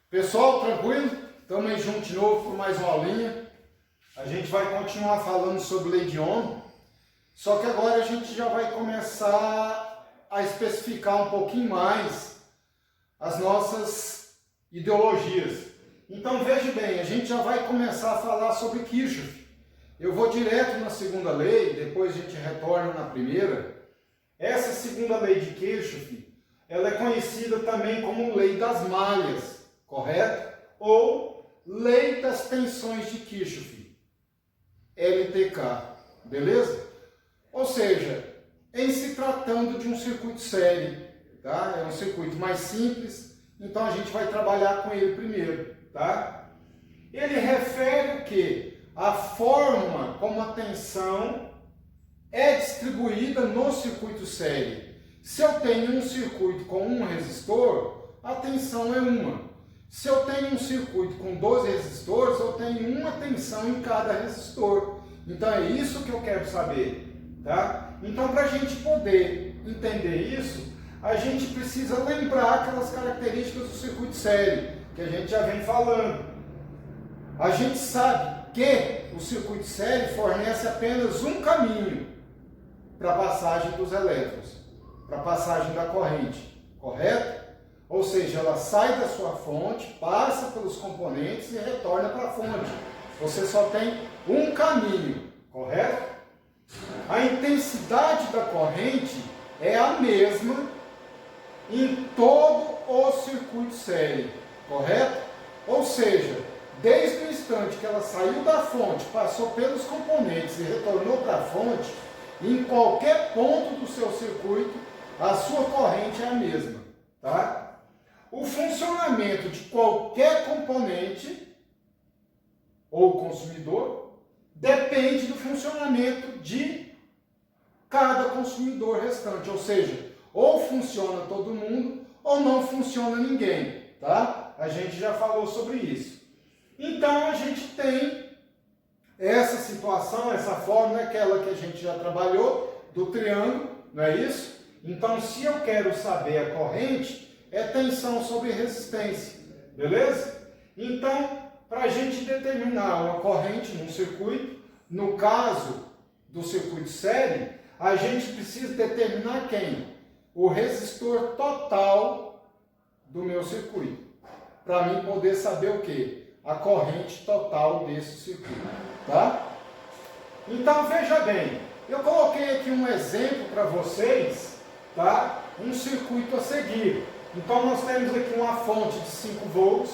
Pessoal, tranquilo? Estamos aí juntos de novo por mais uma aulinha. A gente vai continuar falando sobre lei de Ohm, só que agora a gente já vai começar a especificar um pouquinho mais as nossas ideologias. Então veja bem, a gente já vai começar a falar sobre Kirchhoff. Eu vou direto na segunda lei, depois a gente retorna na primeira. Essa segunda lei de Kirchhoff, ela é conhecida também como lei das malhas, correto? Ou lei das tensões de Kirchhoff, LTK, beleza? Ou seja, em se tratando de um circuito série, tá? É um circuito mais simples, então a gente vai trabalhar com ele primeiro, tá? Ele refere o quê? A forma como a tensão é distribuída no circuito série. Se eu tenho um circuito com um resistor, a tensão é uma. Se eu tenho um circuito com 12 resistores, eu tenho uma tensão em cada resistor. Então é isso que eu quero saber, tá? Então, para a gente poder entender isso, a gente precisa lembrar aquelas características do circuito série, que a gente já vem falando. A gente sabe que o circuito série fornece apenas um caminho para a passagem dos elétrons, para a passagem da corrente, correto? Ou seja, ela sai da sua fonte, passa pelos componentes e retorna para a fonte. Você só tem um caminho, correto? A intensidade da corrente é a mesma em todo o circuito série, correto? Ou seja, desde o instante que ela saiu da fonte, passou pelos componentes e retornou para a fonte, em qualquer ponto do seu circuito, a sua corrente é a mesma, tá? O funcionamento de qualquer componente ou consumidor depende do funcionamento de cada consumidor restante, ou seja, ou funciona todo mundo ou não funciona ninguém, tá? A gente já falou sobre isso. Então a gente tem essa situação, essa fórmula, aquela que a gente já trabalhou, do triângulo, não é isso? Então, se eu quero saber a corrente, é tensão sobre resistência, beleza? Então, para a gente determinar uma corrente num circuito, no caso do circuito série, a gente precisa determinar quem? O resistor total do meu circuito, para mim poder saber o quê? A corrente total desse circuito, tá? Então, veja bem, eu coloquei aqui um exemplo para vocês, tá? Um circuito a seguir. Então, nós temos aqui uma fonte de 5 volts,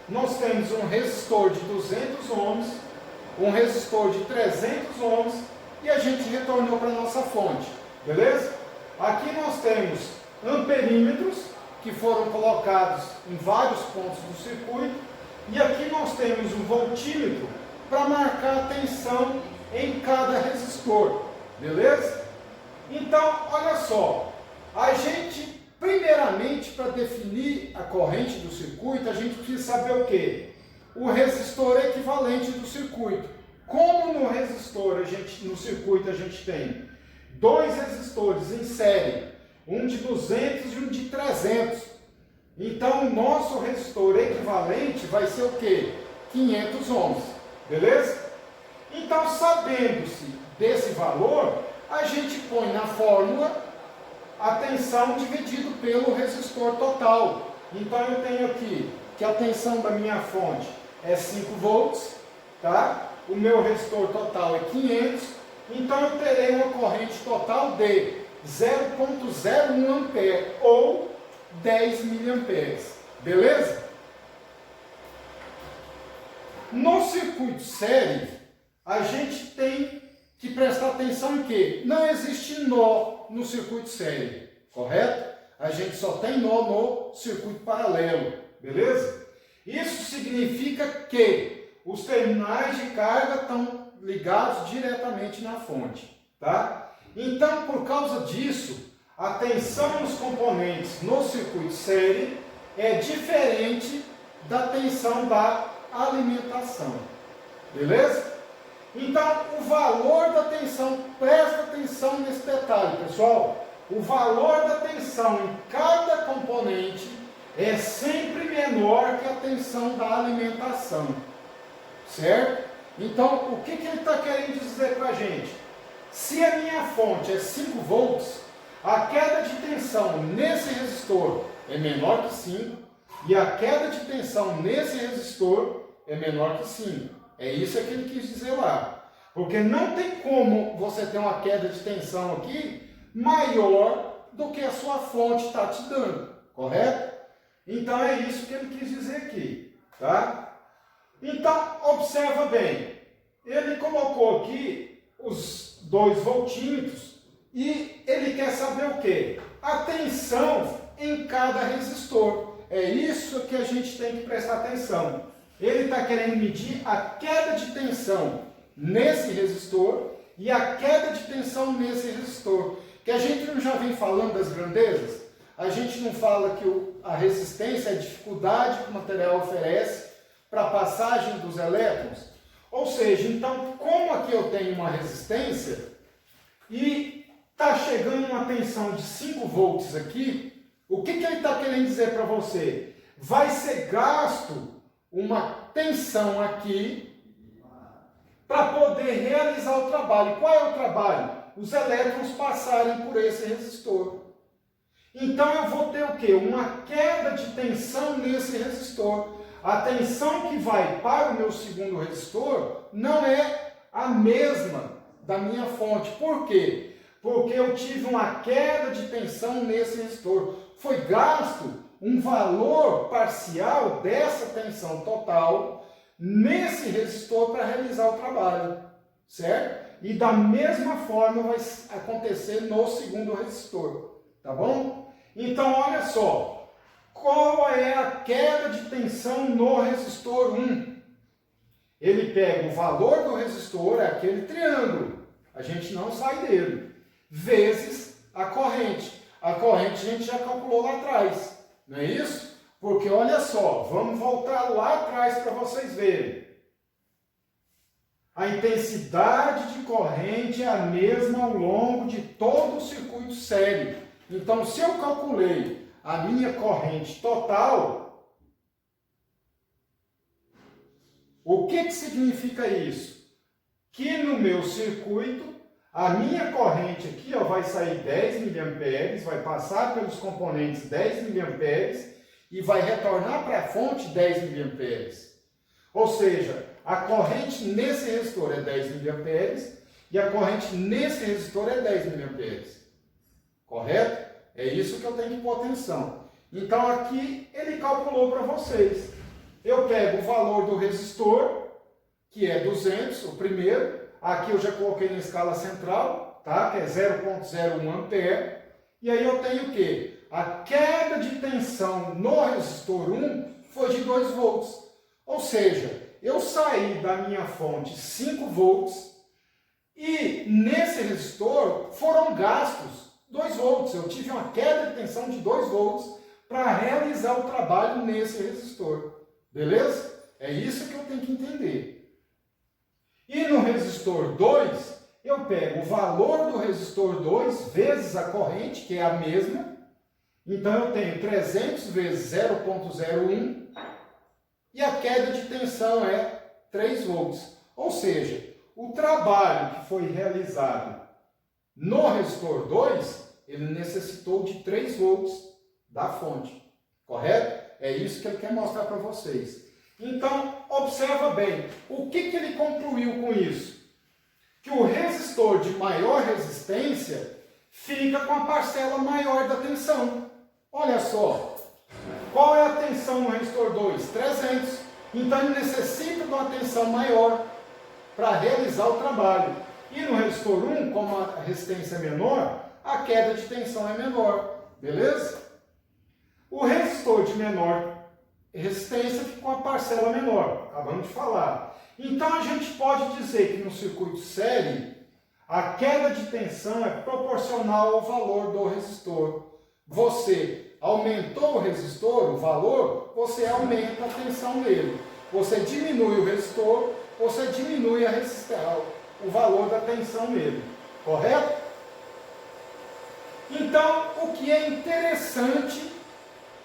nós temos um resistor de 200 ohms, um resistor de 300 ohms e a gente retornou para a nossa fonte, beleza? Aqui nós temos amperímetros que foram colocados em vários pontos do circuito e aqui nós temos um voltímetro para marcar a tensão em cada resistor, beleza? Então, olha só, a gente, primeiramente, para definir a corrente do circuito, a gente precisa saber o quê? O resistor equivalente do circuito. Como no resistor, no circuito, a gente tem dois resistores em série, um de 200 e um de 300. Então, o nosso resistor equivalente vai ser o quê? 500 ohms, beleza? Então, sabendo-se desse valor, a gente põe na fórmula a tensão dividido pelo resistor total. Então, eu tenho aqui que a tensão da minha fonte é 5 volts, tá? O meu resistor total é 500, então eu terei uma corrente total de 0,01 ampere ou 10 miliamperes, beleza? No circuito série, a gente tem que prestar atenção em que não existe nó no circuito série, correto? A gente só tem nó no circuito paralelo, beleza? Isso significa que os terminais de carga estão ligados diretamente na fonte, tá? Então, por causa disso, a tensão nos componentes no circuito série é diferente da tensão da alimentação, beleza? Então, o valor da tensão, presta atenção nesse detalhe, pessoal. O valor da tensão em cada componente é sempre menor que a tensão da alimentação, certo? Então, o que ele está querendo dizer para a gente? Se a minha fonte é 5 volts, a queda de tensão nesse resistor é menor que 5 e a queda de tensão nesse resistor é menor que 5. É isso que ele quis dizer lá. Porque não tem como você ter uma queda de tensão aqui maior do que a sua fonte está te dando, correto? Então é isso que ele quis dizer aqui, tá? Então, observa bem, ele colocou aqui os 2 voltímetros e ele quer saber o quê? A tensão em cada resistor. É isso que a gente tem que prestar atenção. Ele está querendo medir a queda de tensão nesse resistor e a queda de tensão nesse resistor. Que a gente não já vem falando das grandezas? A gente não fala que a resistência é a dificuldade que o material oferece para a passagem dos elétrons? Ou seja, então, como aqui eu tenho uma resistência e está chegando uma tensão de 5 volts aqui, o que ele está querendo dizer para você? Vai ser gasto uma tensão aqui para poder realizar o trabalho. Qual é o trabalho? Os elétrons passarem por esse resistor. Então eu vou ter o quê? Uma queda de tensão nesse resistor. A tensão que vai para o meu segundo resistor não é a mesma da minha fonte. Por quê? Porque eu tive uma queda de tensão nesse resistor. Foi gasto um valor parcial dessa tensão total nesse resistor para realizar o trabalho, certo? E da mesma forma vai acontecer no segundo resistor, tá bom? Então, olha só, qual é a queda de tensão no resistor 1? Ele pega o valor do resistor, é aquele triângulo, a gente não sai dele, vezes a corrente. A corrente a gente já calculou lá atrás, não é isso? Porque olha só, vamos voltar lá atrás para vocês verem. A intensidade de corrente é a mesma ao longo de todo o circuito série. Então, se eu calculei a minha corrente total, o que significa isso? Que no meu circuito, a minha corrente aqui vai sair 10 mA, vai passar pelos componentes 10 mA e vai retornar para a fonte 10 mA. Ou seja, a corrente nesse resistor é 10 mA e a corrente nesse resistor é 10 mA. Correto? É isso que eu tenho que pôr atenção. Então aqui ele calculou para vocês. Eu pego o valor do resistor, que é 200, o primeiro. Aqui eu já coloquei na escala central, tá? Que é 0,01 ampere. E aí eu tenho o quê? A queda de tensão no resistor 1 foi de 2 volts. Ou seja, eu saí da minha fonte 5 volts e nesse resistor foram gastos 2 volts. Eu tive uma queda de tensão de 2 volts para realizar o trabalho nesse resistor. Beleza? É isso que eu tenho que entender. E no resistor 2, eu pego o valor do resistor 2 vezes a corrente, que é a mesma. Então eu tenho 300 vezes 0,01 e a queda de tensão é 3 volts. Ou seja, o trabalho que foi realizado no resistor 2, ele necessitou de 3 volts da fonte. Correto? É isso que ele quer mostrar para vocês. Então, observa bem, o que ele concluiu com isso? Que o resistor de maior resistência fica com a parcela maior da tensão. Olha só, qual é a tensão no resistor 2? 300. Então ele necessita de uma tensão maior para realizar o trabalho. E no resistor 1, como a resistência é menor, a queda de tensão é menor. Beleza? O resistor de menor resistência fica com a parcela menor, acabamos de falar. Então a gente pode dizer que no circuito série, a queda de tensão é proporcional ao valor do resistor. Você aumentou o resistor, o valor, você aumenta a tensão dele. Você diminui o resistor, você diminui a resistência, o valor da tensão nele. Correto? Então, o que é interessante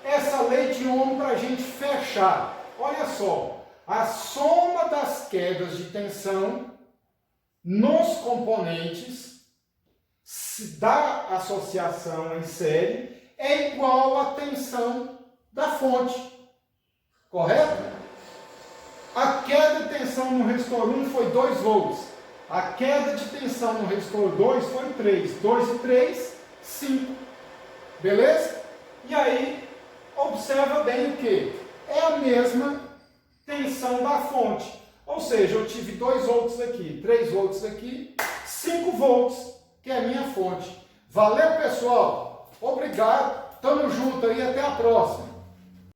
essa lei de Ohm para a gente fechar. Olha só, a soma das quedas de tensão nos componentes da associação em série é igual à tensão da fonte. Correto? A queda de tensão no resistor 1 foi 2 volts. A queda de tensão no resistor 2 foi 3. 2 e 3, 5. Beleza? E aí, observa bem o que? É a mesma tensão da fonte. Ou seja, eu tive 2 volts aqui, 3 volts aqui, 5 volts, que é a minha fonte. Valeu, pessoal! Obrigado, tamo junto aí, até a próxima!